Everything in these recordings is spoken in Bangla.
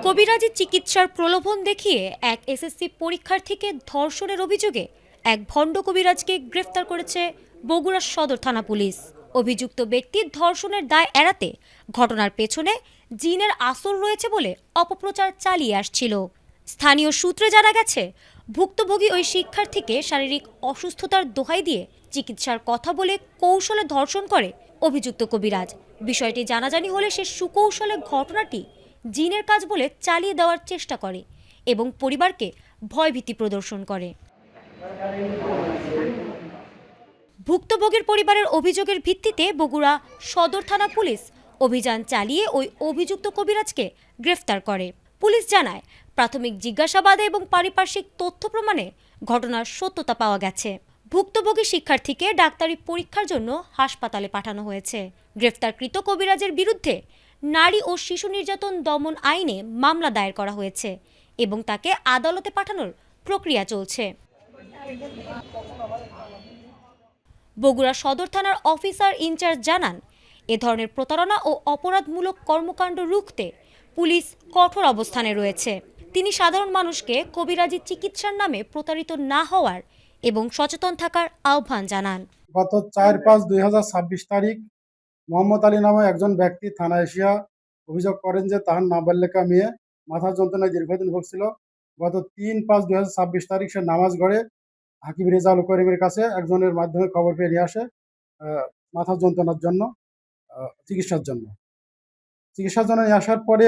কবিরাজি চিকিৎসার প্রলোভন দেখিয়ে এক এসএসসি পরীক্ষার্থীকে ধর্ষণের অভিযোগে এক ভণ্ড কবিরাজকে গ্রেফতার করেছে বগুড়া সদর থানা পুলিশ। অভিযুক্ত ব্যক্তির ধর্ষণের দায় এড়াতে ঘটনার পেছনে জিনের আসর রয়েছে বলে অপপ্রচার চালিয়ে আসছিল। স্থানীয় সূত্রে জানা গেছে, ভুক্তভোগী ওই শিক্ষার্থীকে শারীরিক অসুস্থতার দোহাই দিয়ে চিকিৎসার কথা বলে কৌশলে ধর্ষণ করে অভিযুক্ত কবিরাজ। বিষয়টি জানাজানি হলে সে সুকৌশলে ঘটনাটি জিনের কাজ বলে চালিয়ে দেওয়ার চেষ্টা করে এবং পরিবারকে ভয়ভীতি প্রদর্শন করে। ভুক্তভোগীর পরিবারের অভিযোগের ভিত্তিতে বগুড়া সদর থানা পুলিশ অভিযান চালিয়ে ওই অভিযুক্ত কবিরাজকে গ্রেফতার করে। পুলিশ জানায়, প্রাথমিক জিজ্ঞাসাবাদে এবং পারিপার্শ্বিক তথ্য প্রমাণে ঘটনার সত্যতা পাওয়া গেছে। ভুক্তভোগী শিক্ষার্থীকে ডাক্তারি পরীক্ষার জন্য হাসপাতালে পাঠানো হয়েছে। গ্রেফতারকৃত কবিরাজের বিরুদ্ধে নারী ও শিশু নির্যাতন দমন আইনে মামলা দায়ের করা হয়েছে এবং তাকে আদালতে পাঠানোর প্রক্রিয়া চলছে। বগুড়া সদর থানার অফিসার ইনচার্জ জানান, এ ধরনের প্রতারণা ও অপরাধমূলক কর্মকাণ্ড রুখতে পুলিশ কঠোর অবস্থানে রয়েছে। তিনি সাধারণ মানুষকে কবিরাজি চিকিৎসার নামে প্রতারিত না হওয়ার এবং সচেতন থাকার আহ্বান জানান। গত 4/5/2026 তারিখ মোহাম্মদ আলী নামে একজন ব্যক্তি থানায় এসিয়া অভিযোগ করেন যে তাহার নাবালিকা মেয়ে মাথার যন্ত্রণায় দীর্ঘদিন ভুগছিল। গত 3/5/2026 তারিখ সে নামাজ গড়ে হাকিম রেজাউল করিমের কাছে একজনের মাধ্যমে খবর পেয়ে নিয়ে আসে মাথার যন্ত্রণার জন্য চিকিৎসার জন্য নিয়ে আসার পরে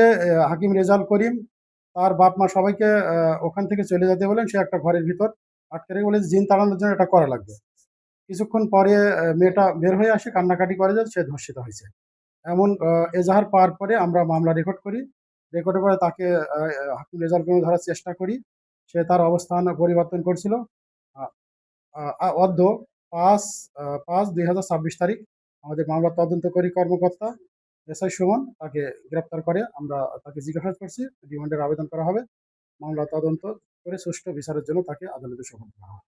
হাকিম রেজাউল করিম তার বাপ মা সবাইকে ওখান থেকে চলে যেতে বলেন। সে একটা ঘরের ভিতর আটকে রেখে বলে জিন তাড়ানোর জন্য এটা করা লাগবে। কিছুক্ষণ পরে মেয়েটা বের হয়ে আসে, কান্নাকাটি করে যে সে ধর্ষিত হয়েছে। এমন এজাহার পাওয়ার পরে আমরা মামলা রেকর্ড করি। রেকর্ডের পরে তাকে হাকিম রেজাল্ট করে ধরার চেষ্টা করি। সে তার অবস্থান পরিবর্তন করছিল। অদ্য 5/5/2026 তারিখ আমাদের মামলা তদন্তকারী কর্মকর্তা এসআই সুমন তাকে গ্রেপ্তার করে। আমরা তাকে জিজ্ঞাসাবাদ করছি, রিমান্ডের আবেদন করা হবে। মামলা তদন্ত করে সুষ্ঠু বিচারের জন্য তাকে আদালতে সোপর্দ করা হবে।